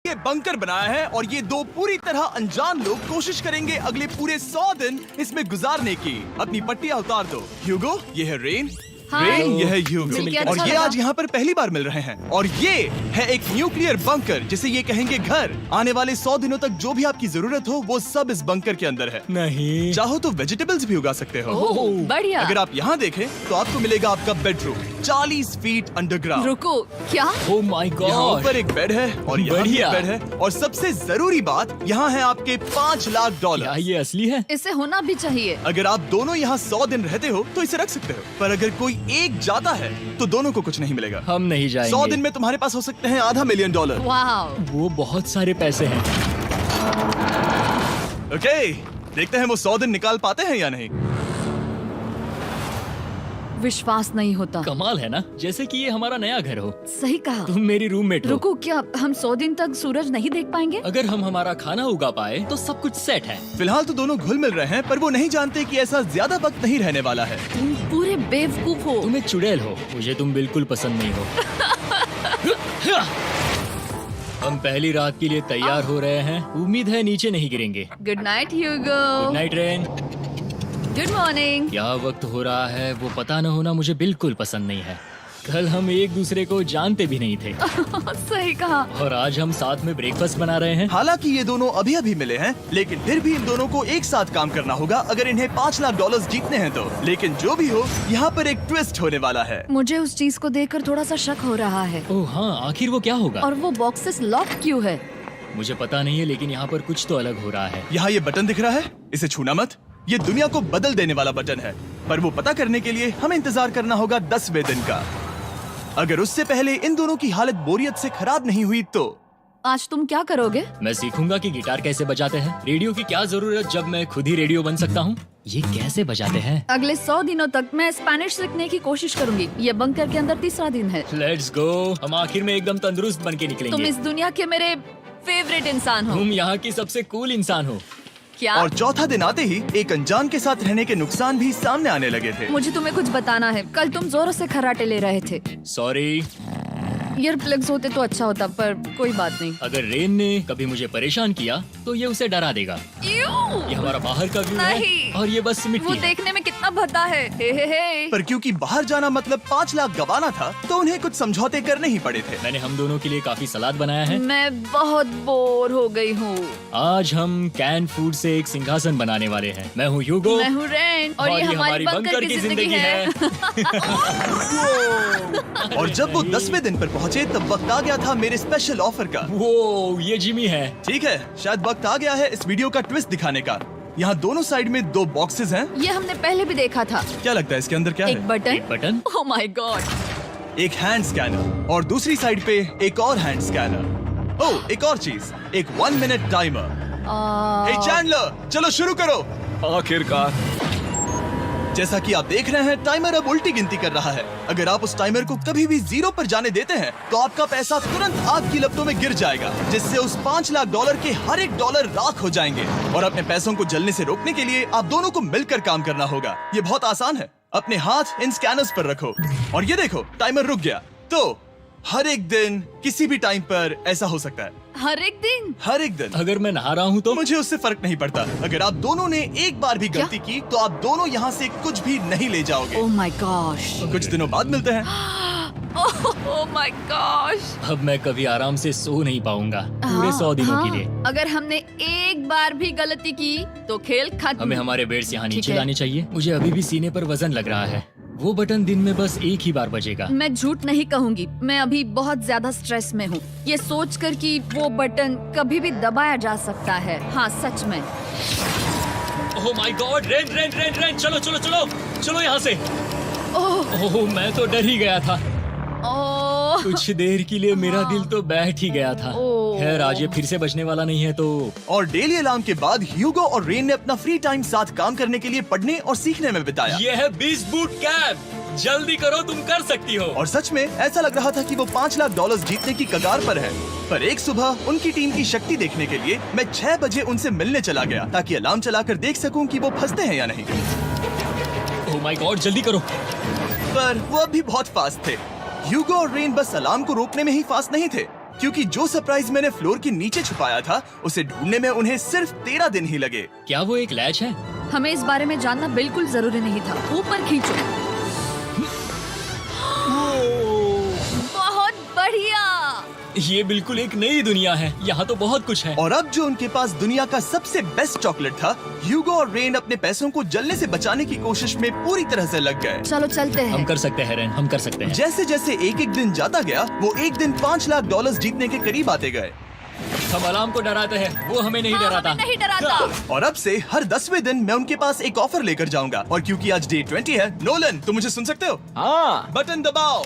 ये बंकर बनाया है और ये दो पूरी तरह अनजान लोग कोशिश करेंगे अगले पूरे 100 दिन इसमें गुजारने की। अपनी पट्टियां उतार दो। ह्यूगो, ये है रेन। रेन, ये है ह्यूगो और ये आज यहाँ पर पहली बार मिल रहे हैं। और ये है एक न्यूक्लियर बंकर जिसे ये कहेंगे घर। आने वाले 100 दिनों तक जो भी आपकी जरूरत हो वो सब इस बंकर के अंदर है। नहीं, चाहो तो वेजिटेबल्स भी उगा सकते हो। बढ़िया। अगर आप यहाँ देखें तो आपको मिलेगा आपका बेडरूम 40 फीट अंडरग्राउंड। रुको, क्या? ओह माय यहाँ गॉड। ऊपर एक बेड है और यहाँ भी एक बढ़िया। बेड है और सबसे जरूरी बात यहाँ है आपके $5 लाख। क्या ये असली है? इसे होना भी चाहिए। अगर आप दोनों यहाँ 100 दिन रहते हो तो इसे रख सकते हो, पर अगर कोई एक जाता है तो दोनों को कुछ नहीं मिलेगा। हम नहीं जाएंगे। 100 दिन में तुम्हारे पास हो सकते हैं $500 मिलियन। वाह, वो बहुत सारे पैसे हैं। ओके, देखते हैं वो 100 दिन निकाल पाते हैं या नहीं। विश्वास नहीं होता। कमाल है ना, जैसे कि ये हमारा नया घर हो। सही कहा। तुम मेरी रूममेट हो। रुको, क्या हम 100 दिन तक सूरज नहीं देख पाएंगे? अगर हम हमारा खाना उगा पाए तो सब कुछ सेट है। फिलहाल तो दोनों घुल मिल रहे हैं, पर वो नहीं जानते कि ऐसा ज्यादा वक्त नहीं रहने वाला है। तुम पूरे बेवकूफ हो। तुम एक चुड़ैल हो, मुझे तुम बिल्कुल पसंद नहीं हो। हम पहली रात के लिए तैयार हो रहे हैं। उम्मीद है नीचे नहीं गिरेंगे। Good night Hugo. Good night Rain. Good morning. क्या वक्त हो रहा है वो पता न होना मुझे बिल्कुल पसंद नहीं है। कल हम एक दूसरे को जानते भी नहीं थे सही कहा। और आज हम साथ में ब्रेकफास्ट बना रहे हैं। हालांकि ये दोनों अभी अभी मिले हैं, लेकिन फिर भी इन दोनों को एक साथ काम करना होगा अगर इन्हें $5 लाख जीतने हैं तो। लेकिन जो भी हो, यहाँ पर एक ट्विस्ट होने वाला है। मुझे उस चीज को देखकर थोड़ा सा शक हो रहा है। ओह हाँ, आखिर वो क्या होगा? और वो बॉक्सेस लॉक क्यों है? मुझे पता नहीं है, लेकिन यहाँ पर कुछ तो अलग हो रहा है। यहाँ ये बटन दिख रहा है, इसे छूना मत। ये दुनिया को बदल देने वाला बटन है, पर वो पता करने के लिए हमें इंतजार करना होगा 10वें दिन का। अगर उससे पहले इन दोनों की हालत बोरियत से खराब नहीं हुई तो आज तुम क्या करोगे? मैं सीखूंगा कि गिटार कैसे बजाते हैं। रेडियो की क्या जरूरत जब मैं खुद ही रेडियो बन सकता हूँ। ये कैसे बजाते हैं? अगले 100 दिनों तक मैं स्पेनिश सीखने की कोशिश करूंगी। ये बंकर के अंदर 3रा दिन है। Let's go. हम आखिर में एकदम तंदुरुस्त बन के तुम निकलेंगे। इस दुनिया के मेरे फेवरेट इंसान हो। तुम यहाँ की सबसे कूल इंसान हो। क्या? और चौथा दिन आते ही एक अनजान के साथ रहने के नुकसान भी सामने आने लगे थे। मुझे तुम्हें कुछ बताना है। कल तुम जोरों से खर्राटे ले रहे थे। सॉरी। ईयर प्लग्स होते तो अच्छा होता, पर कोई बात नहीं। अगर रेन ने कभी मुझे परेशान किया तो ये उसे डरा देगा। ये हमारा बाहर का व्यू है नहीं। और ये बस वो मिट्टी है। देखने में कितना भद्दा है। हे। पर क्योंकि बाहर जाना मतलब 5 लाख गंवाना था, तो उन्हें कुछ समझौते करने ही पड़े थे। मैंने हम दोनों के लिए काफी सलाद बनाया है। मैं बहुत बोर हो गई हूँ। आज हम कैन फूड से एक सिंहासन बनाने वाले हैं। मैं हूँ ह्यूगो मैं हूँ रेन और ये हमारी बंकर की जिंदगी है। और जब वो 10वें दिन पर पहुँचे तब वक्त आ गया था मेरे स्पेशल ऑफर का। वो ये जिमी है। ठीक है, शायद वक्त आ गया है इस वीडियो का ट्विस्ट दिखाने का। यहाँ दोनों साइड में 2 बॉक्सेस हैं। ये हमने पहले भी देखा था। क्या लगता है इसके अंदर क्या एक है? Button. Button. Oh my God. एक हैंड स्कैनर और दूसरी साइड पे एक और हैंड स्कैनर। ओह, एक और चीज, एक 1 मिनट टाइमर। हे चैंडलर, चलो शुरू करो। आखिरकार। जैसा कि आप देख रहे हैं, टाइमर अब उल्टी गिनती कर रहा है। अगर आप उस टाइमर को कभी भी 0 पर जाने देते हैं तो आपका पैसा तुरंत आग की लपटों में गिर जाएगा, जिससे उस $5 लाख के हर एक डॉलर राख हो जाएंगे। और अपने पैसों को जलने से रोकने के लिए आप दोनों को मिलकर काम करना होगा। ये बहुत आसान है। अपने हाथ इन स्कैनर्स पर रखो और ये देखो, टाइमर रुक गया। तो हर एक दिन किसी भी टाइम पर ऐसा हो सकता है। हर एक दिन? हर एक दिन। अगर मैं नहा रहा हूँ तो मुझे उससे फर्क नहीं पड़ता। अगर आप दोनों ने एक बार भी गलती की तो आप दोनों यहाँ से कुछ भी नहीं ले जाओगे। Oh my gosh. कुछ दिनों बाद मिलते हैं। Oh my gosh. अब मैं कभी आराम से सो नहीं पाऊंगा पूरे 100 दिनों के लिए। अगर हमने एक बार भी गलती की तो खेल खत्म। हमें हमारे बेड से यहाँ ठीक नीचे है। लाने चाहिए। मुझे अभी भी सीने पर वजन लग रहा है। वो बटन दिन में बस एक ही बार बजेगा। मैं झूठ नहीं कहूंगी, मैं अभी बहुत ज्यादा स्ट्रेस में हूँ, ये सोचकर कि वो बटन कभी भी दबाया जा सकता है। हाँ, सच में। ओह my God, rain rain rain rain, चलो चलो चलो चलो यहाँ से। ओह मैं तो डर ही गया था। ओह कुछ देर के लिए मेरा दिल तो बैठ ही गया था। ओह। खैर, आज ये फिर से बचने वाला नहीं है तो। और डेली अलार्म के बाद ह्यूगो और रेन ने अपना फ्री टाइम साथ काम करने के लिए पढ़ने और सीखने में बिताया। ये है 20 बूट कैंप। जल्दी करो, तुम कर सकती हो। और सच में ऐसा लग रहा था कि वो $5 लाख जीतने की कगार पर है। पर एक सुबह उनकी टीम की शक्ति देखने के लिए मैं 6 बजे उनसे मिलने चला गया, ताकि अलार्म चलाकर देख सकूं कि वो फंसते हैं या नहीं। ओह माय गॉड, जल्दी करो। पर वो अब भी बहुत फास्ट थे। ह्यूगो और रेन बस अलार्म को रोकने में ही फास्ट नहीं थे, क्योंकि जो सरप्राइज मैंने फ्लोर के नीचे छुपाया था उसे ढूंढने में उन्हें सिर्फ 13 दिन ही लगे। क्या वो एक लैच है? हमें इस बारे में जानना बिल्कुल जरूरी नहीं था। ऊपर खींचो। बहुत बढ़िया। ये बिल्कुल एक नई दुनिया है, यहाँ तो बहुत कुछ है। और अब जो उनके पास दुनिया का सबसे बेस्ट चॉकलेट था, ह्यूगो और रेन अपने पैसों को जलने से बचाने की कोशिश में पूरी तरह से लग गए। चलो चलते हम हैं। कर सकते हैं रेन, हम कर सकते हैं। जैसे जैसे एक एक दिन जाता गया वो एक दिन $5 लाख जीतने के करीब आते गए। हम अलार्म को डराते हैं, वो हमें नहीं हाँ, डराता। हमें नहीं डराता। और अब से हर 10वें दिन मैं उनके पास एक ऑफर लेकर जाऊंगा। और क्योंकि आज डे 20 है, नोलन तुम मुझे सुन सकते हो? हाँ। बटन दबाओ।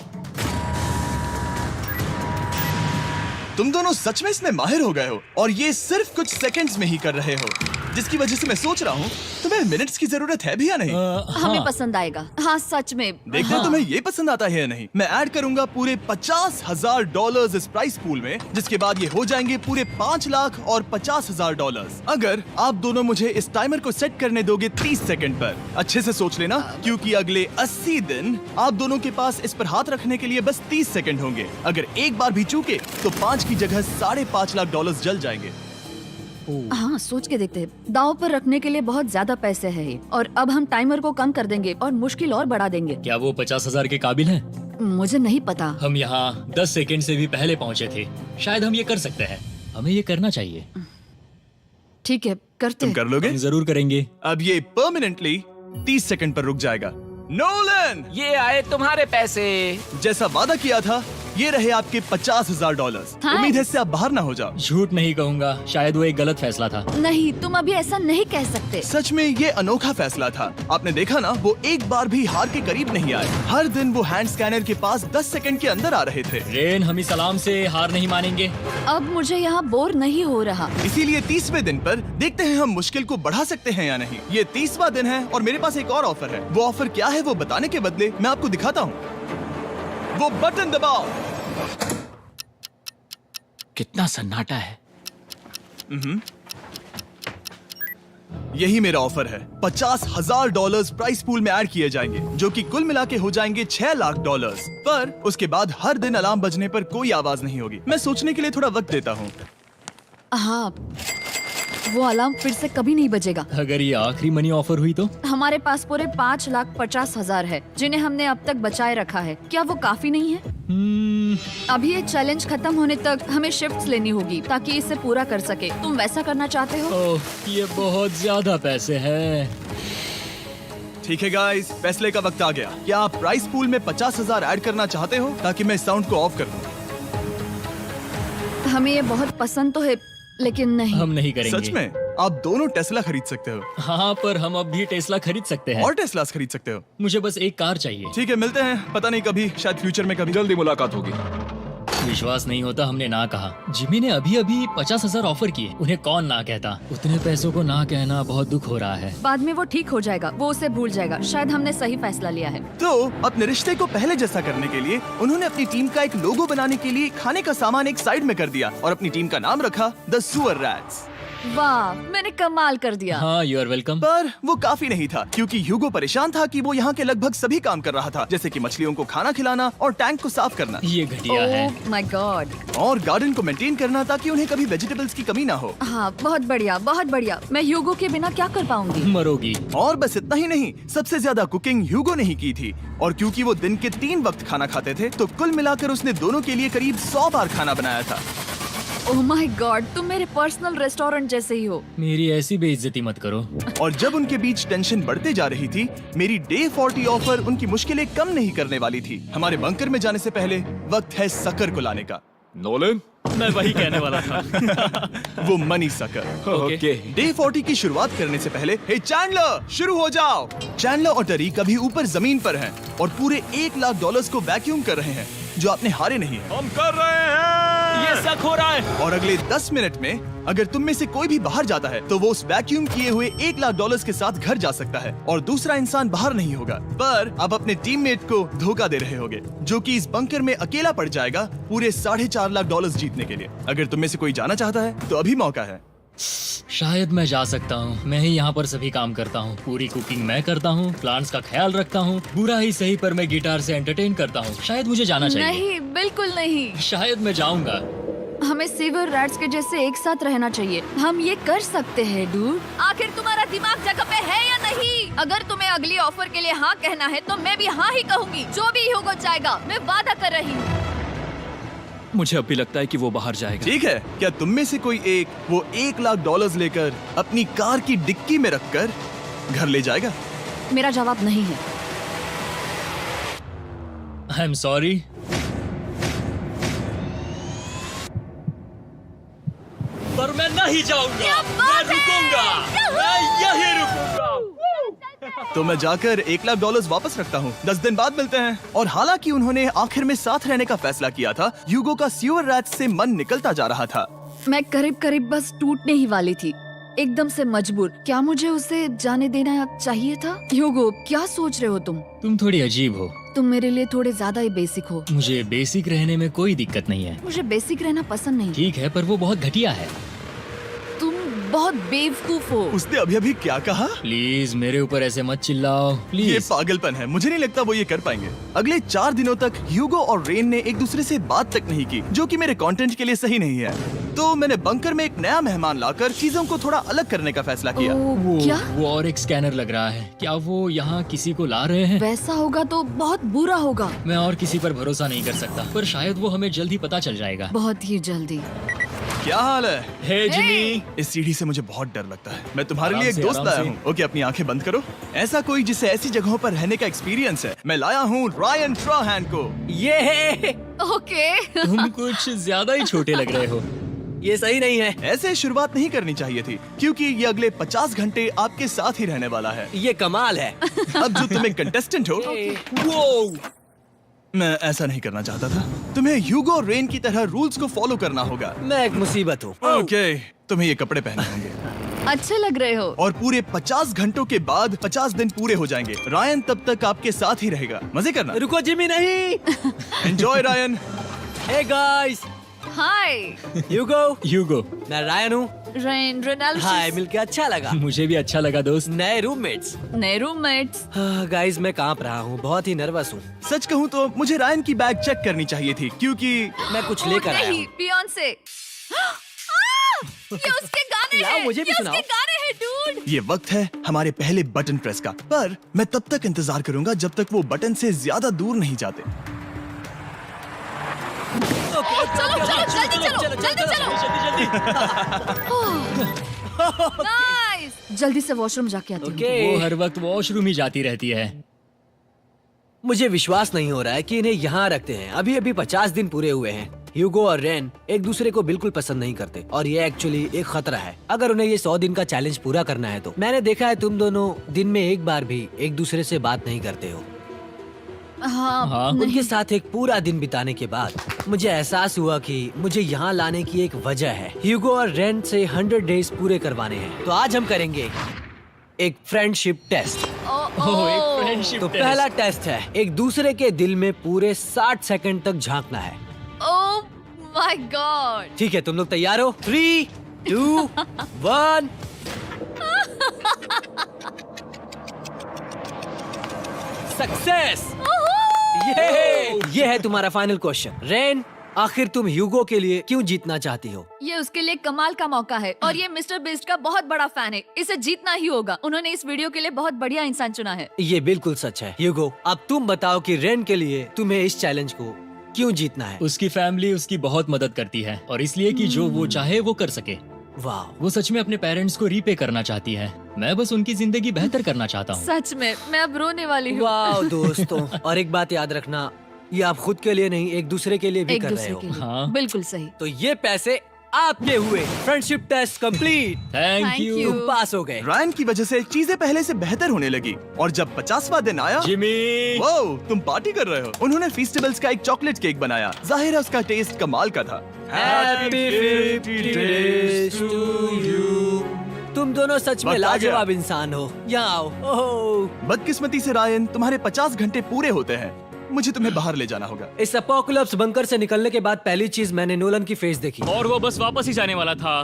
तुम दोनों सच में इसमें माहिर हो गए हो और ये सिर्फ कुछ सेकंड्स में ही कर रहे हो, जिसकी वजह से मैं सोच रहा हूँ तुम्हें मिनट्स की जरूरत है भी या नहीं। हमें हाँ। पसंद आएगा। हाँ सच में। देखते हैं तुम्हें ये पसंद आता है या नहीं। मैं ऐड करूंगा पूरे $50,000 इस प्राइस पूल में, जिसके बाद ये हो जाएंगे पूरे $5 लाख और $50,000 अगर आप दोनों मुझे इस टाइमर को सेट करने दोगे 30 सेकंड पर। अच्छे से सोच लेना, क्योंकि अगले 80 दिन आप दोनों के पास इस पर हाथ रखने के लिए बस 30 सेकंड होंगे। अगर एक बार भी चूके तो 5 की जगह $5.5 लाख जल जाएंगे। हाँ सोच के देखते हैं। दांव पर रखने के लिए बहुत ज्यादा पैसे है ये। और अब हम टाइमर को कम कर देंगे और मुश्किल और बढ़ा देंगे। क्या वो 50,000 के काबिल हैं? मुझे नहीं पता। हम यहाँ 10 सेकंड से भी पहले पहुँचे थे। शायद हम ये कर सकते हैं। हमें ये करना चाहिए। ठीक है करते तुम हैं। कर लोगे? हम जरूर करेंगे। अब ये परमानेंटली 30 सेकंड पर रुक जाएगा। नोलन, ये आए तुम्हारे पैसे। जैसा वादा किया था, ये रहे आपके $50,000। हाँ। उम्मीद है इससे आप बाहर ना हो जाओ। झूठ नहीं कहूँगा, शायद वो एक गलत फैसला था। नहीं तुम अभी ऐसा नहीं कह सकते। सच में ये अनोखा फैसला था। आपने देखा ना, वो एक बार भी हार के करीब नहीं आए। हर दिन वो हैंड स्कैनर के पास 10 सेकंड के अंदर आ रहे थे। रेन, हम इस सलाम से हार नहीं मानेंगे। अब मुझे यहाँ बोर नहीं हो रहा। इसीलिए 30वें दिन पर देखते हैं हम मुश्किल को बढ़ा सकते हैं या नहीं। ये 30वां दिन है और मेरे पास एक और ऑफर है। वो ऑफर क्या है वो बताने के बदले मैं आपको दिखाता हूँ। वो बटन दबाओ। कितना सन्नाटा है। यही मेरा ऑफर है। $50,000 प्राइस पूल में ऐड किए जाएंगे, जो कि कुल मिला के हो जाएंगे $6 लाख। पर उसके बाद हर दिन अलार्म बजने पर कोई आवाज नहीं होगी। मैं सोचने के लिए थोड़ा वक्त देता हूँ। हाँ वो अलार्म फिर से कभी नहीं बजेगा। अगर ये आखिरी मनी ऑफर हुई तो? हमारे पास पूरे $5,50,000 है, जिन्हें हमने अब तक बचाए रखा है। क्या वो काफी नहीं है? अभी ये चैलेंज खत्म होने तक हमें शिफ्ट्स लेनी होगी ताकि इसे पूरा कर सके। तुम वैसा करना चाहते हो? ओह, ये बहुत ज्यादा पैसे हैं। ठीक है गाइस, फैसले का वक्त आ गया। क्या आप प्राइस पूल में 50,000 ऐड करना चाहते हो ताकि मैं साउंड को ऑफ कर दूं? हमें ये बहुत पसंद तो है, लेकिन नहीं। हम नहीं करेंगे। सच में? आप दोनों टेस्ला खरीद सकते हो हाँ, पर हम अब भी टेस्ला खरीद सकते हैं। और टेस्लास खरीद सकते हो। मुझे बस एक कार चाहिए। ठीक है, मिलते हैं। पता नहीं कभी, शायद फ्यूचर में कभी। जल्दी मुलाकात होगी। विश्वास नहीं होता हमने ना कहा। जिमी ने अभी अभी 50,000 ऑफर किए। उन्हें कौन ना कहता। उतने पैसों को ना कहना बहुत दुख हो रहा है। बाद में वो ठीक हो जाएगा, वो उसे भूल जाएगा। शायद हमने सही फैसला लिया है। तो अपने रिश्ते को पहले जैसा करने के लिए उन्होंने अपनी टीम का एक लोगो बनाने के लिए खाने का सामान एक साइड में कर दिया और अपनी टीम का नाम रखा द सुअर रैट्स। वाह, मैंने कमाल कर दिया। हाँ, यू आर वेलकम। पर वो काफी नहीं था, क्योंकि ह्यूगो परेशान था कि वो यहाँ के लगभग सभी काम कर रहा था, जैसे कि मछलियों को खाना खिलाना और टैंक को साफ करना ये घटिया है। ओह माय गॉड। और गार्डन को मेंटेन करना ताकि उन्हें कभी वेजिटेबल्स की कमी ना हो। हाँ बहुत बढ़िया, बहुत बढ़िया। मैं ह्यूगो के बिना क्या कर पाऊंगी? मरोगी। और बस इतना ही नहीं, सबसे ज्यादा कुकिंग ह्यूगो ने ही की थी। और क्योंकि वो दिन के 3 वक्त खाना खाते थे, तो कुल मिलाकर उसने दोनों के लिए करीब 100 बार खाना बनाया था। ओह माय गॉड, तुम मेरे पर्सनल रेस्टोरेंट जैसे ही हो। मेरी ऐसी बेइज्जती मत करो। और जब उनके बीच टेंशन बढ़ते जा रही थी, मेरी डे 40 ऑफर उनकी मुश्किलें कम नहीं करने वाली थी। हमारे बंकर में जाने से पहले वक्त है सकर को लाने का। नोलन, मैं वही कहने वाला था। वो मनी सकर। ओके। डे 40 की शुरुआत करने से पहले, हे चैंडलर, शुरू हो जाओ। चैंडलर और टरीक अभी ऊपर जमीन पर हैं और पूरे $1 लाख को वैक्यूम कर रहे हैं, जो आपने हारे नहीं है। हम कर रहे हैं। ये शक हो रहा है। और अगले 10 मिनट में अगर तुम में से कोई भी बाहर जाता है, तो वो उस वैक्यूम किए हुए $1 लाख के साथ घर जा सकता है और दूसरा इंसान बाहर नहीं होगा। पर आप अपने टीममेट को धोखा दे रहे होगे, जो कि इस बंकर में अकेला पड़ जाएगा पूरे $4.5 लाख जीतने के लिए। अगर तुम में से कोई जाना चाहता है, तो अभी मौका है। शायद मैं जा सकता हूँ। मैं ही यहाँ पर सभी काम करता हूँ। पूरी कुकिंग मैं करता हूँ, प्लांट्स का ख्याल रखता हूँ। बुरा ही सही, पर मैं गिटार से एंटरटेन करता हूँ। शायद मुझे जाना चाहिए। नहीं, बिल्कुल नहीं। शायद मैं जाऊंगा। हमें सीवर रैट्स के जैसे एक साथ रहना चाहिए। हम ये कर सकते हैं डूड। आखिर तुम्हारा दिमाग जगह पे है या नहीं? अगर तुम्हें अगली ऑफर के लिए हाँ कहना है तो मैं भी हाँ ही कहूँगी। जो भी ह्यूगो चाहेगा, मैं वादा कर रही हूँ। मुझे अब भी लगता है कि वो बाहर जाएगा। ठीक है, क्या तुम में से कोई एक वो $1,00,000 लेकर अपनी कार की डिक्की में रखकर घर ले जाएगा? मेरा जवाब नहीं है। I am sorry. पर मैं नहीं जाऊंगा, मैं रुकूंगा, मैं यही रुकूंगा। तो मैं जाकर $1,00,000 वापस रखता हूँ। 10 दिन बाद मिलते हैं। और हालांकि उन्होंने आखिर में साथ रहने का फैसला किया था, ह्यूगो का सीवर रैट्स से मन निकलता जा रहा था। मैं करीब करीब बस टूटने ही वाली थी, एकदम से मजबूर। क्या मुझे उसे जाने देना चाहिए था? ह्यूगो, क्या सोच रहे हो तुम? तुम थोड़ी अजीब हो। तुम मेरे लिए थोड़े ज्यादा ही बेसिक हो। मुझे बेसिक रहने में कोई दिक्कत नहीं है। मुझे बेसिक रहना पसंद नहीं। ठीक है, पर वो बहुत घटिया है। तुम बहुत बेवकूफ हो। उसने अभी अभी क्या कहा? प्लीज मेरे ऊपर ऐसे मत चिल्लाओ, ये प्लीज। पागलपन है। मुझे नहीं लगता वो ये कर पाएंगे। अगले 4 दिनों तक ह्यूगो और रेन ने एक दूसरे से बात तक नहीं की, जो कि मेरे कंटेंट के लिए सही नहीं है। तो मैंने बंकर में एक नया मेहमान लाकर चीजों को थोड़ा अलग करने का फैसला किया। ओ, क्या? वो और एक स्कैनर लग रहा है। क्या वो यहाँ किसी को ला रहे हैं? वैसा होगा तो बहुत बुरा होगा। मैं और किसी पर भरोसा नहीं कर सकता, पर शायद वो हमें जल्द ही पता चल जाएगा। बहुत ही जल्दी। क्या हाल है? हे जिमी। इस सीढ़ी से मुझे बहुत डर लगता है। मैं तुम्हारे आराम लिए एक से, दोस्त आराम लाया से। हूँ। ओके, अपनी आंखें बंद करो। ऐसा कोई जिसे ऐसी जगहों पर रहने का एक्सपीरियंस है। मैं लाया हूँ रायन ट्राहैन को। ये है, ओके। तुम कुछ ज्यादा ही छोटे लग रहे हो। ये सही नहीं है। ऐसे शुरुआत नहीं करनी चाहिए थी, क्योंकि ये अगले 50 घंटे आपके साथ ही रहने वाला है। ये कमाल है। अब जो तुम एक कंटेस्टेंट हो, वो मैं ऐसा नहीं करना चाहता था। तुम्हें ह्यूगो और रेन की तरह रूल्स को फॉलो करना होगा। मैं एक मुसीबत हूँ। ओके, तुम्हें ये कपड़े पहने होंगे। अच्छे लग रहे हो। और पूरे 50 घंटों के बाद 50 दिन पूरे हो जाएंगे। रायन तब तक आपके साथ ही रहेगा। मजे करना। रुको जिमी, नहीं। Enjoy Ryan. हे गाइस, हाय ह्यूगो। ह्यूगो। मैं रायन हूँ। रेनाल्ड। हाय, मिलके अच्छा लगा। मुझे भी अच्छा लगा दोस्त। नए रूममेट्स। नए रूममेट्स। गाइस, मैं कांप रहा हूँ, बहुत ही नर्वस हूँ। सच कहूँ तो मुझे रायन की बैग चेक करनी चाहिए थी, क्योंकि मैं कुछ लेकर आया नहीं, हूँ। बियॉन्से। ये उसके गाने लाओ, हैं। मुझे भी ये सुनाओ। उसके गाने हैं डूड। ये वक्त है हमारे पहले बटन प्रेस का। पर मैं तब तक इंतजार करूंगा जब तक वो बटन से ज्यादा दूर नहीं जाते। चलो जल्दी नाइस। जल्दी से वॉशरूम जाके आती हूँ। वो हर वक्त वॉशरूम ही जाती रहती है। मुझे विश्वास नहीं हो रहा है कि इन्हें यहाँ रखते हैं। अभी अभी 50 दिन पूरे हुए हैं। ह्यूगो और रेन एक दूसरे को बिल्कुल पसंद नहीं करते और ये एक्चुअली एक खतरा है। अगर उन्हें ये 100 दिन का चैलेंज पूरा करना है तो। मैंने देखा है तुम दोनों दिन में एक बार भी एक दूसरे से बात नहीं करते हो। हाँ, उनके साथ एक पूरा दिन बिताने के बाद मुझे एहसास हुआ कि मुझे यहाँ लाने की एक वजह है। ह्यूगो और रेन से 100 डेज पूरे करवाने हैं। तो आज हम करेंगे एक फ्रेंडशिप टेस्ट। एक फ्रेंडशिप तो पहला टेस्ट है, एक दूसरे के दिल में पूरे 60 सेकंड तक झांकना है। ओह माय गॉड। ठीक है, तुम लोग तैयार हो? 3, 2, 1। सक्सेस। ये है तुम्हारा फाइनल क्वेश्चन। रेन, आखिर तुम ह्यूगो के लिए क्यों जीतना चाहती हो? ये उसके लिए कमाल का मौका है और ये मिस्टर बीस्ट का बहुत बड़ा फैन है। इसे जीतना ही होगा। उन्होंने इस वीडियो के लिए बहुत बढ़िया इंसान चुना है। ये बिल्कुल सच है। ह्यूगो, अब तुम बताओ कि रेन के लिए तुम्हें इस चैलेंज को क्यों जीतना है? उसकी फैमिली उसकी बहुत मदद करती है और इसलिए कि जो वो चाहे वो कर सके। वाह, वो सच में अपने पेरेंट्स को रीपे करना चाहती है। मैं बस उनकी जिंदगी बेहतर करना चाहता हूँ। सच में मैं अब रोने वाली हूँ। वाह दोस्तों। और एक बात याद रखना, ये आप खुद के लिए नहीं, एक दूसरे के लिए भी एक कर रहे दूसरे हो। के लिए। हाँ। बिल्कुल सही। तो ये पैसे आपके हुए। Friendship test complete. Thank Thank you you। तुम पास हो गए। रायन की वजह से चीजें पहले से बेहतर होने लगी। और जब 50वां दिन आया, जिमी। वाओ, तुम पार्टी कर रहे हो। उन्होंने फीस्टेबल्स का एक चॉकलेट केक बनाया। जाहिर है उसका टेस्ट कमाल का था। Happy 50 days to you। तुम दोनों सच में वक्त आ गया। लाजवाब इंसान हो। यहाँ आओ। ओह, बदकिस्मती से रायन, तुम्हारे 50 घंटे पूरे होते हैं। मुझे तुम्हें बाहर ले जाना होगा। इस अपोकलिप्स बंकर से निकलने के बाद पहली चीज मैंने नोलन की फेस देखी। और वो बस वापस ही जाने वाला था।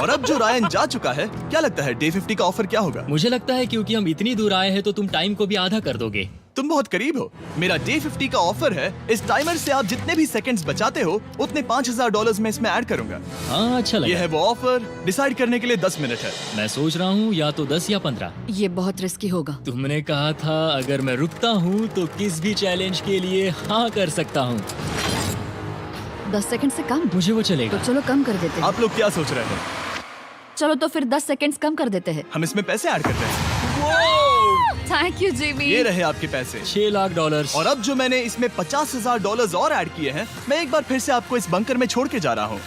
और अब जो रायन जा चुका है, क्या लगता है डे 50 का ऑफर क्या होगा? मुझे लगता है क्योंकि हम इतनी दूर आए हैं तो तुम टाइम को भी आधा कर दोगे। तुम बहुत करीब हो। मेरा डे 50 का ऑफर है। इस टाइमर से आप जितने भी सेकंड्स बचाते हो उतने $5000 में इसमें ऐड करूंगा। हाँ अच्छा ये लगा। है वो ऑफर। डिसाइड करने के लिए 10 मिनट है। मैं सोच रहा हूँ या तो 10 या 15। ये बहुत रिस्की होगा। तुमने कहा था अगर मैं रुकता हूँ तो किस भी चैलेंज के लिए हाँ कर सकता हूँ। 10 सेकंड से कम? मुझे वो तो चलेगा। चलो कम कर देते हैं। आप लोग क्या सोच रहे हैं? चलो तो फिर 10 सेकंड्स कम कर देते हैं। हम इसमें पैसे ऐड करते हैं। Thank you Jimmy. ये रहे आपके पैसे। $6 लाख। और अब जो मैंने इसमें $50,000 और ऐड किए हैं, मैं एक बार फिर से आपको इस बंकर में छोड़ के जा रहा हूँ।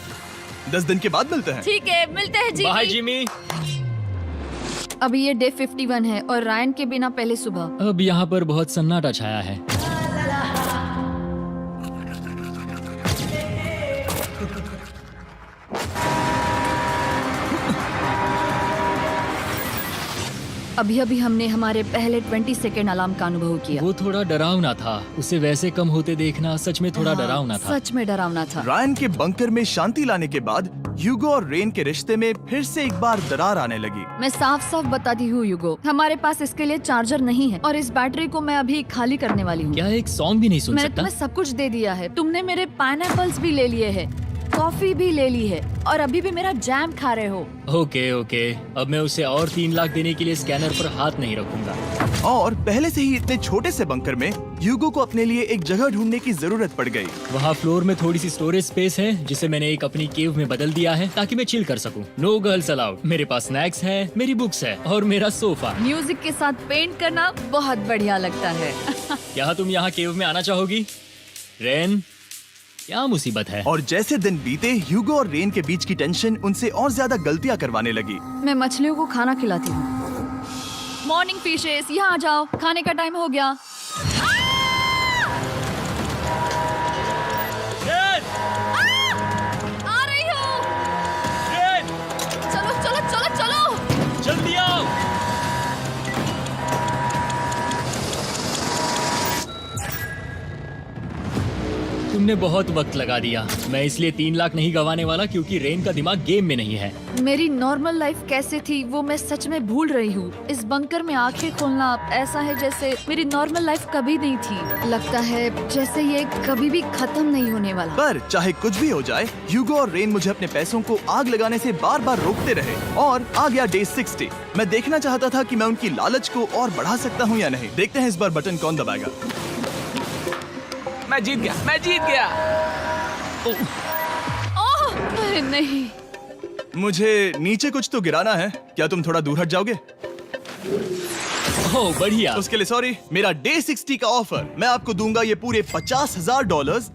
10 दिन के बाद मिलते हैं। ठीक है, मिलते हैं बाय जिमी। जिमी। अभी ये डे 51 है और रायन के बिना पहले सुबह। अब यहाँ पर बहुत सन्नाटा छाया है। अभी अभी हमने हमारे पहले 20 सेकेंड अलार्म का अनुभव किया। वो थोड़ा डरावना था। उसे वैसे कम होते देखना सच में थोड़ा डरावना था। सच में डरावना था। रायन के बंकर में शांति लाने के बाद ह्यूगो और रेन के रिश्ते में फिर से एक बार दरार आने लगी। मैं साफ साफ बताती हूँ युगो, हमारे पास इसके लिए चार्जर नहीं है और इस बैटरी को मैं अभी खाली करने वाली हूँ। क्या एक सॉन्ग भी नहीं सुन मैंने सकता? तुम्हें सब कुछ दे दिया है। तुमने मेरे पाइनएप्पल्स भी ले लिए हैं, कॉफी भी ले ली है और अभी भी मेरा जैम खा रहे हो। ओके ओके, अब मैं उसे और 3 लाख देने के लिए स्कैनर पर हाथ नहीं रखूंगा। और पहले से ही इतने छोटे से बंकर में ह्यूगो को अपने लिए एक जगह ढूंढने की जरूरत पड़ गई। वहाँ फ्लोर में थोड़ी सी स्टोरेज स्पेस है जिसे मैंने एक अपनी केव में बदल दिया है ताकि मैं चिल कर सकूं। No girls allowed. मेरे पास स्नैक्स है, मेरी बुक्स है और मेरा सोफा। म्यूजिक के साथ पेंट करना बहुत बढ़िया लगता है। क्या तुम यहाँ केव में आना चाहोगी? रेन, क्या मुसीबत है? और जैसे दिन बीते, ह्यूगो और रेन के बीच की टेंशन उनसे और ज्यादा गलतियां करवाने लगी। मैं मछलियों को खाना खिलाती हूँ। मॉर्निंग फिशेस, यहाँ आ जाओ, खाने का टाइम हो गया। आ रही हूँ। चलो चलो चलो चलो। जल्दी आओ। तुमने बहुत वक्त लगा दिया। मैं इसलिए 3 लाख नहीं गंवाने वाला क्योंकि रेन का दिमाग गेम में नहीं है। मेरी नॉर्मल लाइफ कैसे थी वो मैं सच में भूल रही हूँ। इस बंकर में आंखें खोलना ऐसा है जैसे मेरी नॉर्मल लाइफ कभी नहीं थी। लगता है जैसे ये कभी भी खत्म नहीं होने वाला। पर चाहे कुछ भी हो जाए, ह्यूगो और रेन मुझे अपने पैसों को आग लगाने से बार बार रोकते रहे। और आ गया डे 60। मैं देखना चाहता था कि मैं उनकी लालच को और बढ़ा सकता हूँ या नहीं। देखते हैं इस बार बटन कौन दबाएगा। मैं जीत गया, मैं जीत गया। ओह, अरे नहीं। मुझे नीचे कुछ तो गिराना है। क्या तुम थोड़ा दूर हट जाओगे? ओह बढ़िया। उसके लिए सॉरी। मेरा डे 60 का ऑफर, मैं आपको दूंगा ये पूरे $50,000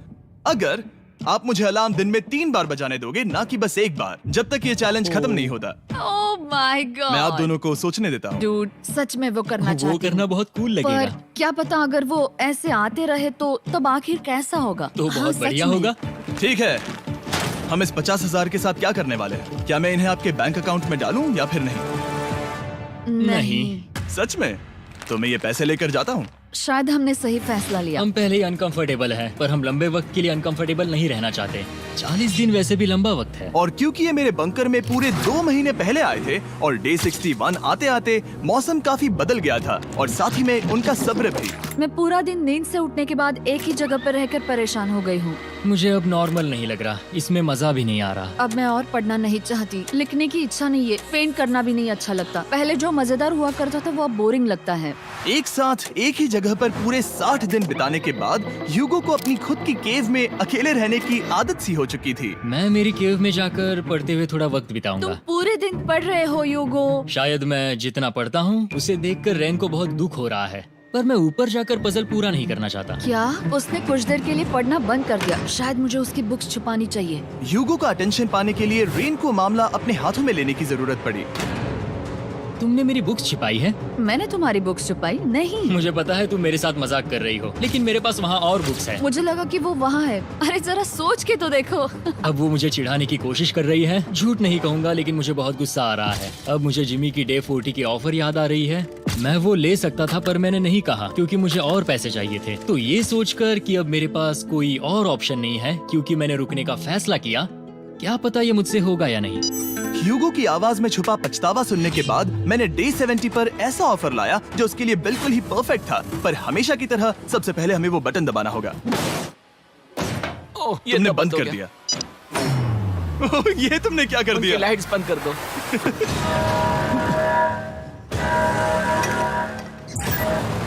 अगर आप मुझे अलार्म दिन में 3 बार बजाने दोगे, ना कि बस एक बार, जब तक ये चैलेंज खत्म नहीं होता। ओह माय गॉड। मैं आप दोनों को सोचने देता हूँ। डूड, सच में वो करना वो चाहती करना हूँ। बहुत कूल पर लगेगा। क्या पता अगर वो ऐसे आते रहे तो तब आखिर कैसा होगा? तो हाँ, बहुत सच बढ़िया में। होगा। ठीक है, हम इस 50,000 के साथ क्या करने वाले हैं? क्या मैं इन्हें आपके बैंक अकाउंट में डालूं या फिर नहीं? नहीं। सच में? तो मैं ये पैसे लेकर जाता हूँ। शायद हमने सही फैसला लिया। हम पहले ही अनकंफर्टेबल हैं, पर हम लंबे वक्त के लिए अनकंफर्टेबल नहीं रहना चाहते। 40 दिन वैसे भी लंबा वक्त है। और क्योंकि ये मेरे बंकर में पूरे 2 महीने पहले आए थे और डे 61 आते आते मौसम काफी बदल गया था और साथ ही में उनका सब्र भी। मैं पूरा दिन नींद से उठने के बाद एक ही जगह पर रहकर परेशान हो गई हूँ। मुझे अब नॉर्मल नहीं लग रहा, इसमें मजा भी नहीं आ रहा। अब मैं और पढ़ना नहीं चाहती, लिखने की इच्छा नहीं है, पेंट करना भी नहीं अच्छा लगता। पहले जो मजेदार हुआ करता था वो अब बोरिंग लगता है। एक साथ एक ही जगह पर पूरे 60 दिन बिताने के बाद ह्यूगो को अपनी खुद की केव में अकेले रहने की आदत सी हो चुकी थी। मैं मेरी केव में जाकर पढ़ते हुए थोड़ा वक्त तुम बिताऊंगा। पूरे दिन पढ़ रहे हो युगो। शायद मैं जितना पढ़ता हूँ उसे देखकर रेन को बहुत दुख हो रहा है, पर मैं ऊपर जाकर पजल पूरा नहीं करना चाहता। क्या उसने कुछ देर के लिए पढ़ना बंद कर दिया? शायद मुझे उसकी बुक्स छुपानी चाहिए। ह्यूगो का अटेंशन पाने के लिए रेन को मामला अपने हाथों में लेने की जरूरत पड़ी। तुमने मेरी बुक्स छिपाई है? मैंने तुम्हारी बुक्स छुपाई नहीं। मुझे पता है तुम मेरे साथ मजाक कर रही हो, लेकिन मेरे पास वहाँ और बुक्स है। मुझे लगा कि वो वहाँ है। अरे जरा सोच के तो देखो। अब वो मुझे चिढ़ाने की कोशिश कर रही है। झूठ नहीं कहूंगा, लेकिन मुझे बहुत गुस्सा आ रहा है। अब मुझे जिमी की डे 40 की ऑफर याद आ रही है। मैं वो ले सकता था पर मैंने नहीं कहा क्योंकि मुझे और पैसे चाहिए थे। तो ये सोचकर कि अब मेरे पास कोई और ऑप्शन नहीं है क्योंकि मैंने रुकने का फैसला किया, क्या पता ये मुझसे होगा या नहीं। ह्यूगो की आवाज में छुपा पछतावा सुनने के बाद मैंने डे 70 पर ऐसा ऑफर लाया जो उसके लिए बिल्कुल ही परफेक्ट था। पर हमेशा की तरह सबसे पहले हमें वो बटन दबाना होगा। ओह, ये तुमने तो बंद हो कर गया। दिया। ओह, ये तुमने क्या कर उनकी दिया? लाइट्स बंद कर दो।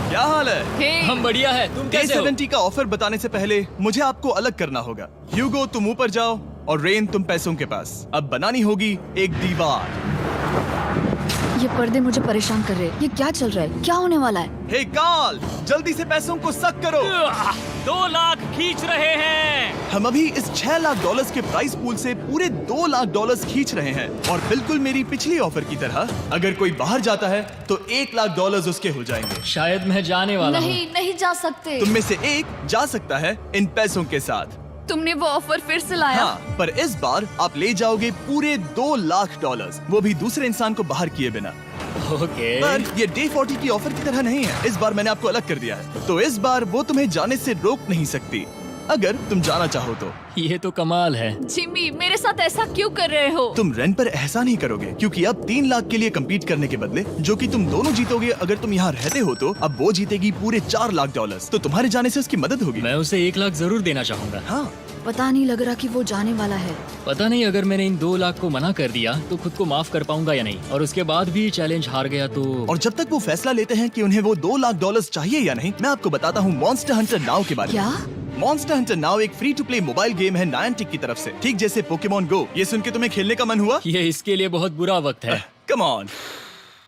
क्या हाल है? हे, हम बढ़िया है, तुम डे कैसे हो? 70 का ऑफर बताने से पहले मुझे आपको अलग करना होगा। ह्यूगो तुम ऊपर जाओ और रेन तुम पैसों के पास। अब बनानी होगी एक दीवार। ये पर्दे मुझे परेशान कर रहे हैं। ये क्या चल रहा है? क्या होने वाला है? हे काल, जल्दी से पैसों को सक करो। 2 लाख खींच रहे हैं। हम अभी इस $6 लाख के प्राइस पूल से पूरे $2 लाख खींच रहे हैं और बिल्कुल मेरी पिछली ऑफर की तरह अगर कोई बाहर जाता है तो $1 लाख उसके हो जाएंगे। शायद मैं जाने वाला हूँ। नहीं, नहीं जा सकते। तुम में से एक जा सकता है इन पैसों के साथ। तुमने वो ऑफर फिर से लाया? हाँ, पर इस बार आप ले जाओगे पूरे $2 लाख, वो भी दूसरे इंसान को बाहर किए बिना। ओके। पर ये डे 40 की ऑफर की तरह नहीं है। इस बार मैंने आपको अलग कर दिया है, तो इस बार वो तुम्हें जाने से रोक नहीं सकती अगर तुम जाना चाहो तो। ये तो कमाल है। जिमी, मेरे साथ ऐसा क्यों कर रहे हो? तुम रेंट पर एहसान ही करोगे क्योंकि अब 3 लाख के लिए कम्पीट करने के बदले जो कि तुम दोनों जीतोगे अगर तुम यहाँ रहते हो तो अब वो जीतेगी पूरे $4 लाख। तो तुम्हारे जाने से उसकी मदद होगी। मैं उसे 1 लाख जरूर देना चाहूंगा। हाँ, पता नहीं लग रहा कि वो जाने वाला है। पता नहीं अगर मैंने इन 2 लाख को मना कर दिया तो खुद को माफ कर पाऊंगा या नहीं, और उसके बाद भी चैलेंज हार गया तो। और जब तक वो फैसला लेते हैं कि उन्हें वो $2 लाख चाहिए या नहीं, मैं आपको बताता हूँ मॉन्स्टर हंटर नाउ के बारे में। क्या? मॉन्स्टर हंटर नाउ एक free to play mobile game है नायंटिक की तरफ से, ठीक जैसे पोकेमॉन गो। ये सुन के तुम्हें खेलने का मन हुआ? ये इसके लिए बहुत बुरा वक्त है। Come on.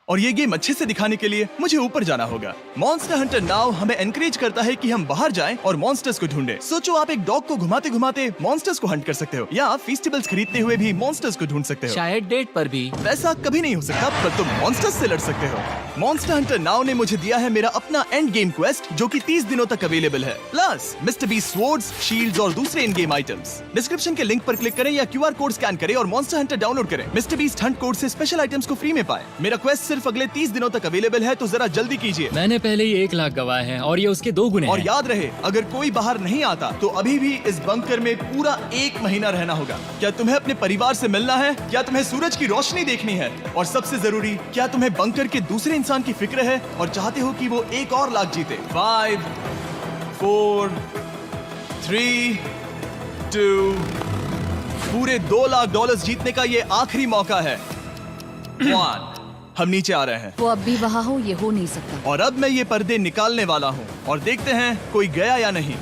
और ये गेम अच्छे से दिखाने के लिए मुझे ऊपर जाना होगा। मॉन्स्टर हंटर नाउ हमें एनकरेज करता है कि हम बाहर जाएं और मॉन्स्टर्स को ढूंढें। सोचो आप एक डॉग को घुमाते घुमाते मॉन्स्टर्स को हंट कर सकते हो या फेस्टिवल्स खरीदते हुए भी मॉन्स्टर्स को ढूंढ सकते हो। शायद डेट पर भी। वैसा कभी नहीं हो सकता, पर तुम मॉन्स्टर्स से लड़ सकते हो। मॉन्स्टर हंटर नाउ ने मुझे दिया है मेरा अपना एंड गेम क्वेस्ट जो कि 30 दिनों तक अवेलेबल है, plus mister beast swords, shields और दूसरे इन गेम आइटम्स। डिस्क्रिप्शन के लिंक पर क्लिक करें या QR कोड स्कैन करें और मॉन्स्टर हंटर डाउनलोड करें। मिस्टर बीस्ट हंट कोड से स्पेशल आइटम्स को फ्री में पाएं। मेरा क्वेस्ट सिर्फ अगले 30 दिनों तक अवेलेबल है, तो जरा जल्दी कीजिए। मैंने पहले ही 1 लाख गवाए हैं और ये उसके 2 गुने और हैं। याद रहे, अगर कोई बाहर नहीं आता तो अभी भी इस बंकर में पूरा 1 महीना रहना होगा। क्या तुम्हें अपने परिवार से मिलना है? क्या तुम्हें सूरज की रोशनी देखनी है? और सबसे जरूरी, क्या तुम्हें बंकर के दूसरे इंसान की फिक्र है और चाहते हो कि वो $1 और लाख जीते? 5, 4, 3, 2, पूरे $2 लाख जीतने का ये आखिरी मौका है। 1, हम नीचे आ रहे हैं वो अब भी वहाँ हो, ये हो नहीं सकता। और अब मैं ये पर्दे निकालने वाला हूँ और देखते हैं कोई गया या नहीं।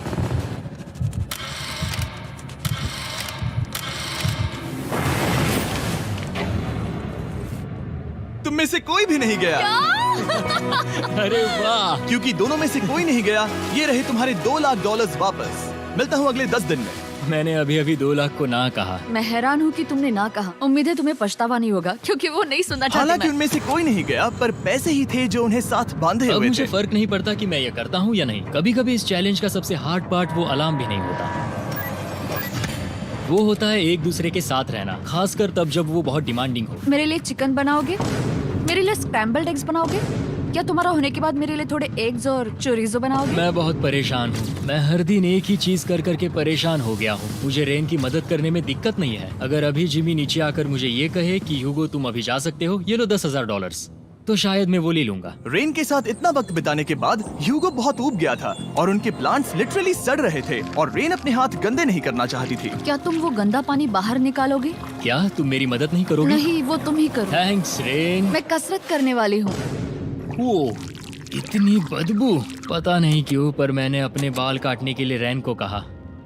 तुम में से कोई भी नहीं गया। अरे वाह। क्योंकि दोनों में से कोई नहीं गया, ये रहे तुम्हारे $2 लाख वापस। मिलता हूँ अगले 10 दिन में। मैंने अभी अभी 2 लाख को ना कहा। मैं हैरान हूँ कि तुमने ना कहा। उम्मीद है तुम्हें पछतावा नहीं होगा क्योंकि वो नहीं सुनना चाहते। हालांकि मैं। उनमें से कोई नहीं गया, पर पैसे ही थे जो उन्हें साथ बांधे अब हुए मुझे थे। फर्क नहीं पड़ता कि मैं ये करता हूँ या नहीं। कभी कभी इस चैलेंज का सबसे हार्ड पार्ट वो अलार्म भी नहीं होता, वो होता है एक दूसरे के साथ रहना, खासकर तब जब वो बहुत डिमांडिंग हो। मेरे लिए चिकन बनाओगे? मेरे लिए स्क्रैम्बल्ड एग्स बनाओगे? क्या तुम्हारा होने के बाद मेरे लिए थोड़े एग्स और चोरिजो बनाओगे? मैं बहुत परेशान हूँ। मैं हर दिन एक ही चीज कर करके परेशान हो गया हूँ। मुझे रेन की मदद करने में दिक्कत नहीं है। अगर अभी जिमी नीचे आकर मुझे ये कहे कि ह्यूगो तुम अभी जा सकते हो, ये लो $10,000, तो शायद मैं वो ले लूंगा। रेन के साथ इतना वक्त बिताने के बाद ह्यूगो बहुत ऊब गया था और उनके प्लांट्स लिटरली सड़ रहे थे और रेन अपने हाथ गंदे नहीं करना चाहती थी। क्या तुम वो गंदा पानी बाहर निकालोगे? क्या तुम मेरी मदद नहीं करोगी? नहीं, वो तुम ही करो। Thanks rain. मैं कसरत करने वाली हूँ। वो इतनी बदबू, पता नहीं क्यों, पर मैंने अपने बाल काटने के लिए रेन को कहा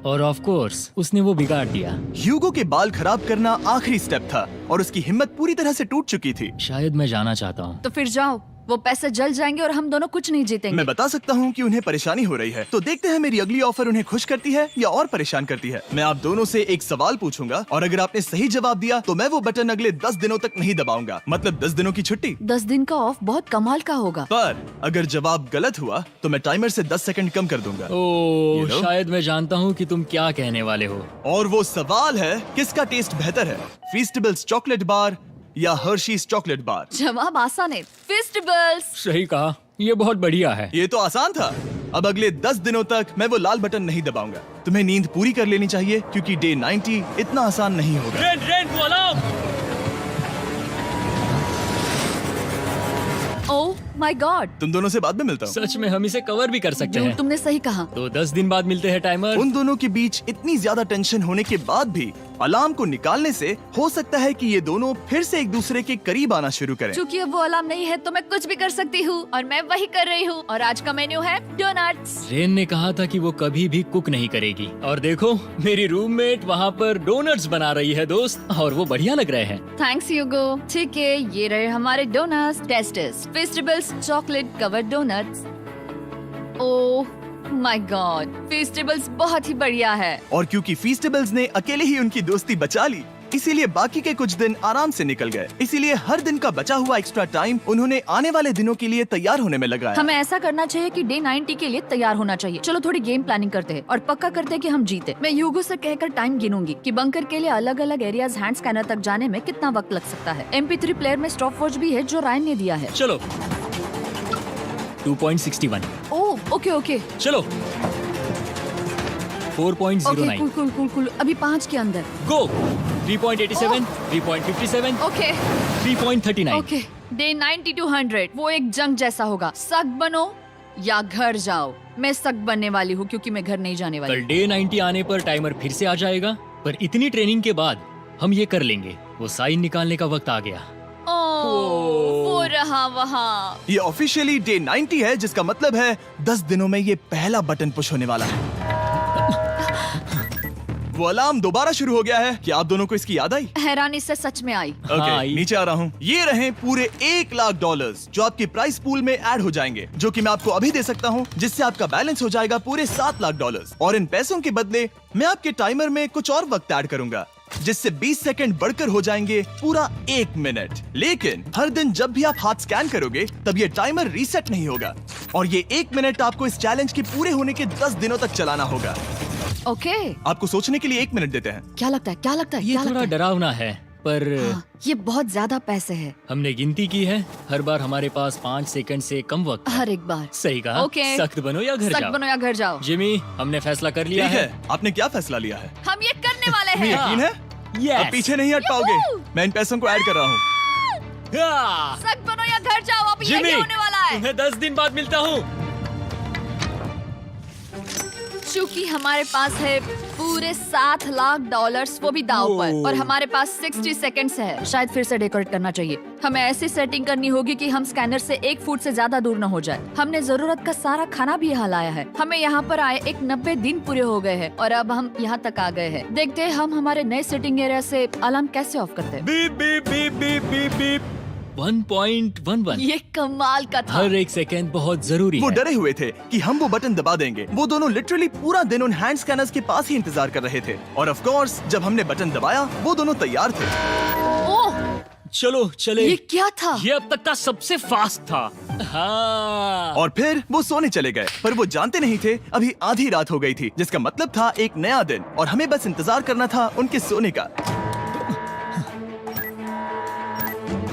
और ऑफ कोर्स उसने वो बिगाड़ दिया। ह्यूगो के बाल खराब करना आखिरी स्टेप था और उसकी हिम्मत पूरी तरह से टूट चुकी थी। शायद मैं जाना चाहता हूँ। तो फिर जाओ, वो पैसे जल जाएंगे और हम दोनों कुछ नहीं जीतेंगे। मैं बता सकता हूँ कि उन्हें परेशानी हो रही है, तो देखते हैं मेरी अगली ऑफर उन्हें खुश करती है या और परेशान करती है। मैं आप दोनों से एक सवाल पूछूंगा और अगर आपने सही जवाब दिया तो मैं वो बटन अगले 10 दिनों तक नहीं दबाऊंगा, मतलब 10 दिनों की छुट्टी। 10 दिन का ऑफ बहुत कमाल का होगा। पर अगर जवाब गलत हुआ तो मैं टाइमर से 10 सेकंड कम कर दूंगा। ओह, You know? शायद मैं जानता हूँ कि तुम क्या कहने वाले हो। और वो सवाल है, किसका टेस्ट बेहतर है, फीस्टेबल्स चॉकलेट बार या हर्शीज चॉकलेट बार? जवाब आसान है, फेस्टिवल्स। सही कहा, ये बहुत बढ़िया है। ये तो आसान था। अब अगले 10 दिनों तक मैं वो लाल बटन नहीं दबाऊंगा। तुम्हें नींद पूरी कर लेनी चाहिए क्योंकि डे 90 इतना आसान नहीं होगा। रेन रेन को अलार्म। My God. तुम दोनों से बाद में मिलता हूँ। सच में हम इसे कवर भी कर सकते हैं। तुमने सही कहा। तो 10 दिन बाद मिलते हैं टाइमर। उन दोनों के बीच इतनी ज्यादा टेंशन होने के बाद भी अलार्म को निकालने से हो सकता है कि ये दोनों फिर से एक दूसरे के करीब आना शुरू करें। क्योंकि अब वो अलार्म नहीं है तो मैं कुछ भी कर सकती हूँ और मैं वही कर रही हूँ। और आज का मेन्यू है डोनट्स। रेन ने कहा था कि वो कभी भी कुक नहीं करेगी और देखो मेरी रूममेट वहाँ पर डोनट्स बना रही है दोस्त, और वो बढ़िया लग रहे हैं। Thanks Hugo. ठीक है, ये रहे हमारे donuts. Testers festivals chocolate covered donuts. Oh my god, festivals बहुत ही बढ़िया है। और क्योंकि फीस्टेबल्स ने अकेले ही उनकी दोस्ती बचा ली, इसीलिए बाकी के कुछ दिन आराम से निकल गए। इसीलिए हर दिन का बचा हुआ एक्स्ट्रा टाइम उन्होंने आने वाले दिनों के लिए तैयार होने में लगाया। हमें ऐसा करना चाहिए कि डे 90 के लिए तैयार होना चाहिए। चलो थोड़ी गेम प्लानिंग करते हैं और पक्का करते हैं कि हम जीते। मैं ह्यूगो से कहकर टाइम गिनूंगी कि बंकर के लिए अलग अलग एरियाज हैंड स्कैनर तक जाने में कितना वक्त लग सकता है। MP3 प्लेयर में स्टॉप वॉच भी है जो रायन ने दिया है। चलो 2.61। ओह ओके ओके चलो 4.09। Okay cool cool cool cool. अभी 5 के अंदर। गो 3.87, 3.57, ओके 3.39। ओके। डे 90 to 100 वो एक जंग जैसा होगा। सख्त बनो या घर जाओ। मैं सख्त बनने वाली हूँ क्योंकि मैं घर नहीं जाने वाली। कल डे 90 आने पर टाइमर फिर से आ जाएगा, पर इतनी ट्रेनिंग के बाद हम ये कर लेंगे। वो साइन निकालने का वक्त आ गया। वो रहा वहाँ। ये ऑफिशियली डे 90 है, जिसका मतलब है 10 दिनों में ये पहला बटन पुश होने वाला है। वो अलार्म दोबारा शुरू हो गया है। क्या आप दोनों को इसकी याद आई? हैरानी से सच में आई। ओके, हाँ, नीचे आ रहा हूँ। ये रहे पूरे $1,00,000 जो आपके प्राइस पूल में ऐड हो जाएंगे, जो कि मैं आपको अभी दे सकता हूँ, जिससे आपका बैलेंस हो जाएगा पूरे $7,00,000। और इन पैसों के बदले मैं आपके टाइमर में कुछ और वक्त ऐड करूंगा, जिससे 20 सेकंड बढ़कर हो जाएंगे पूरा 1 मिनट। लेकिन हर दिन जब भी आप हाथ स्कैन करोगे तब ये टाइमर रीसेट नहीं होगा, और ये 1 मिनट आपको इस चैलेंज के पूरे होने के 10 दिनों तक चलाना होगा। ओके। आपको सोचने के लिए 1 मिनट देते हैं। क्या लगता है? क्या लगता है? ये क्या थोड़ा लगता है? डरावना है, पर हाँ, ये बहुत ज्यादा पैसे है हमने गिनती की है। हर बार हमारे पास 5 सेकंड से कम वक्त है। हर एक बार। सही कहा। ओके। सख्त बनो या घर सख्त जाओ। बनो या घर जाओ। जिमी, हमने फैसला कर लिया ठीक है। है, आपने क्या फैसला लिया है? हम ये करने वाले तुम्हें हैं। यकीन है? Yes. अब पीछे नहीं हट पाओगे। मैं इन पैसों को ऐड कर रहा हूँ। हाँ। सख्त बनो या घर जाओ। अब जिमी, यही होने वाला है। तुम्हें 10 दिन बाद मिलता हूँ। चूंकि हमारे पास है पूरे $7,00,000 वो भी दाव पर, और हमारे पास 60 सेकंड्स है। शायद फिर से डेकोरेट करना चाहिए। हमें ऐसी सेटिंग करनी होगी कि हम स्कैनर से 1 फुट से ज्यादा दूर न हो जाए। हमने जरूरत का सारा खाना भी यहाँ लाया है। हमें यहाँ पर आए 90 दिन पूरे हो गए हैं और अब हम यहाँ तक आ गए हैं। देखते हैं हम हमारे नए सेटिंग एरिया से अलार्म कैसे ऑफ करते हैं। Beep beep beep beep beep beep 1.11। ये कमाल का था। हर एक सेकंड बहुत जरूरी वो है। डरे हुए थे कि हम वो बटन दबा देंगे। वो दोनों लिटरली पूरा दिन उन हैंड स्कैनर्स के पास ही इंतजार कर रहे थे, और ऑफ कोर्स जब हमने बटन दबाया वो दोनों तैयार थे। ओह, चलो चले। ये क्या था? ये अब तक का सबसे फास्ट था। हाँ। और फिर वो सोने चले गए, पर वो जानते नहीं थे अभी आधी रात हो गई थी, जिसका मतलब था एक नया दिन, और हमें बस इंतजार करना था उनके सोने का।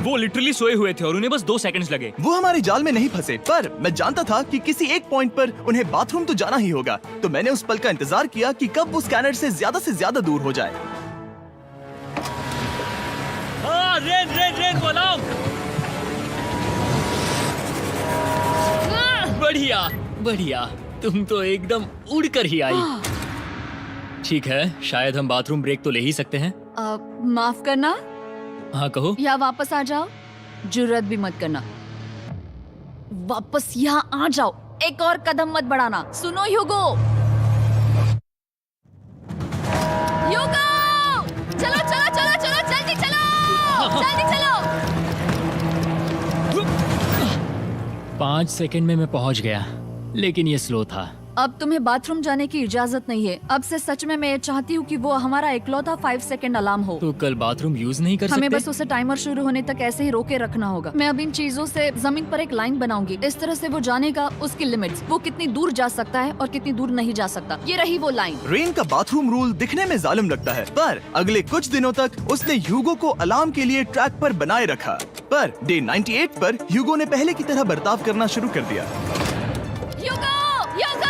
वो लिटरली सोए हुए थे और उन्हें बस 2 सेकंड्स लगे। वो हमारे जाल में नहीं फंसे, पर मैं जानता था कि किसी एक पॉइंट पर उन्हें बाथरूम तो जाना ही होगा, तो मैंने उस पल का इंतजार किया कि कब वो स्कैनर से ज्यादा दूर हो जाए। हाँ, रेन रेन रेन वो अलार्म। बढ़िया बढ़िया, तुम तो एकदम उड़कर ही आई। ठीक है, शायद हम बाथरूम ब्रेक तो ले ही सकते हैं। माफ करना हाँ कहो। या वापस आ जाओ। जुर्रत भी मत करना। वापस यहाँ आ जाओ। एक और कदम मत बढ़ाना। सुनो ह्यूगो। ह्यूगो, चलो चलो चलो चलो, जल्दी चलो, जल्दी चलो। 5 सेकंड में मैं पहुंच गया, लेकिन ये स्लो था। अब तुम्हें बाथरूम जाने की इजाजत नहीं है। अब से सच में मैं चाहती हूँ कि वो हमारा इकलौता 5 सेकंड अलार्म हो। तो कल बाथरूम यूज नहीं कर सकते? हमें बस उसे टाइमर शुरू होने तक ऐसे ही रोके रखना होगा। मैं अब इन चीजों से जमीन पर एक लाइन बनाऊंगी। इस तरह से वो जानेगा उसकी लिमिट्स, वो कितनी दूर जा सकता है और कितनी दूर नहीं जा सकता। ये रही वो लाइन। रेन का बाथरूम रूल दिखने में जालिम लगता है, पर अगले कुछ दिनों तक उसने ह्यूगो को अलार्म के लिए ट्रैक पर बनाए रखा। पर डे 98 पर ह्यूगो ने पहले की तरह बर्ताव करना शुरू कर दिया। ह्यूगो, ह्यूगो!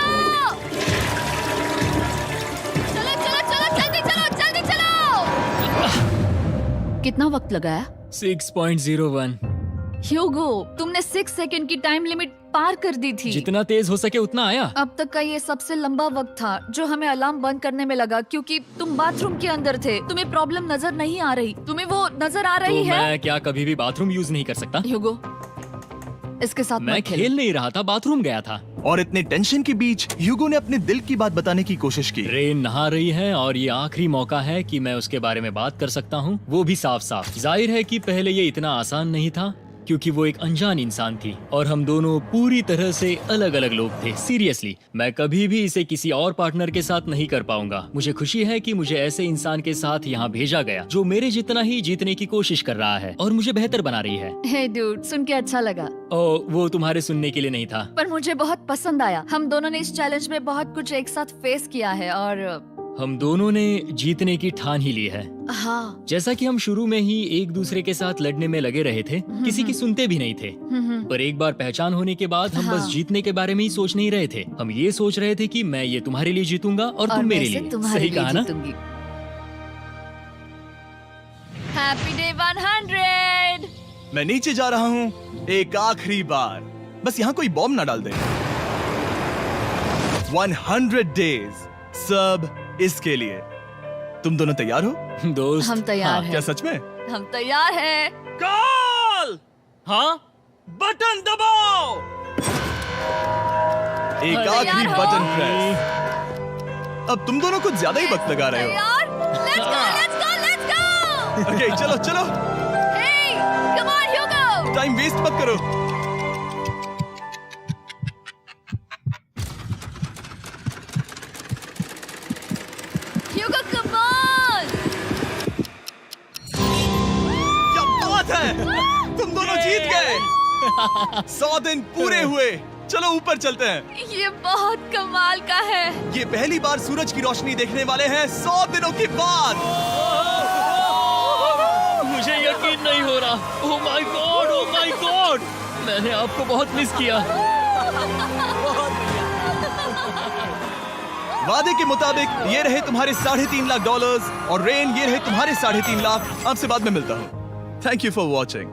चलो चलो चलो, जल्दी चलो, जल्दी चलो। कितना वक्त लगाया? 6.01। ह्यूगो, तुमने 6 सेकंड की टाइम लिमिट पार कर दी थी। जितना तेज हो सके उतना आया। अब तक का ये सबसे लंबा वक्त था जो हमें अलार्म बंद करने में लगा, क्योंकि तुम बाथरूम के अंदर थे। तुम्हें प्रॉब्लम नजर नहीं आ रही, तुम्हें वो नजर आ तो रही है? मैं क्या कभी भी बाथरूम यूज नहीं कर सकता? ह्यूगो, इसके साथ मैं मत खेलो। खेल नहीं रहा था, बाथरूम गया था। और इतने टेंशन के बीच ह्यूगो ने अपने दिल की बात बताने की कोशिश की। रेन नहा रही है और ये आखिरी मौका है कि मैं उसके बारे में बात कर सकता हूँ, वो भी साफ साफ। जाहिर है कि पहले ये इतना आसान नहीं था क्योंकि वो एक अनजान इंसान थी और हम दोनों पूरी तरह से अलग अलग लोग थे। सीरियसली, मैं कभी भी इसे किसी और पार्टनर के साथ नहीं कर पाऊंगा। मुझे खुशी है कि मुझे ऐसे इंसान के साथ यहाँ भेजा गया जो मेरे जितना ही जीतने की कोशिश कर रहा है और मुझे बेहतर बना रही है। हे डूड, सुन के अच्छा लगा, ओ, वो तुम्हारे सुनने के लिए नहीं था। पर मुझे बहुत पसंद आया। हम दोनों ने इस चैलेंज में बहुत कुछ एक साथ फेस किया है और हम दोनों ने जीतने की ठान ही ली है। हाँ। जैसा कि हम शुरू में ही एक दूसरे के साथ लड़ने में लगे रहे थे, किसी की सुनते भी नहीं थे। पर एक बार पहचान होने के बाद हम बस जीतने के बारे में ही सोच नहीं रहे थे। हम ये सोच रहे थे कि मैं ये तुम्हारे लिए जीतूंगा और तुम मेरे लिए। सही कहा ना? Happy day 100। मैं नीचे जा रहा हूँ एक आखिरी बार, बस यहाँ कोई बॉम्ब ना डाल दे। 100 डेज, सब इसके लिए। तुम दोनों तैयार हो? दोस्त, हम तैयार हाँ, हैं। क्या सच में? हम तैयार हैं। कॉल। हाँ, बटन दबाओ। एक तैयार आखिरी हो? Button press. अब तुम दोनों कुछ ज्यादा ही वक्त लगा रहे हो। तैयार? Let's go, let's go, let's go! Okay, चलो चलो, Hey, come on, Hugo! Time waste मत करो। Hugo, come on! क्या बात है, तुम दोनों जीत गए। 100 दिन पूरे हुए। चलो ऊपर चलते हैं। ये बहुत कमाल का है। ये पहली बार सूरज की रोशनी देखने वाले हैं 100 दिनों के बाद। मुझे यकीन नहीं हो रहा। ओह my God, oh my God, मैंने आपको बहुत मिस किया। वादे के मुताबिक ये रहे तुम्हारे $3.5 लाख और रेन ये रहे तुम्हारे 3.5 लाख। आपसे बाद में मिलता हूँ। Thank you for watching.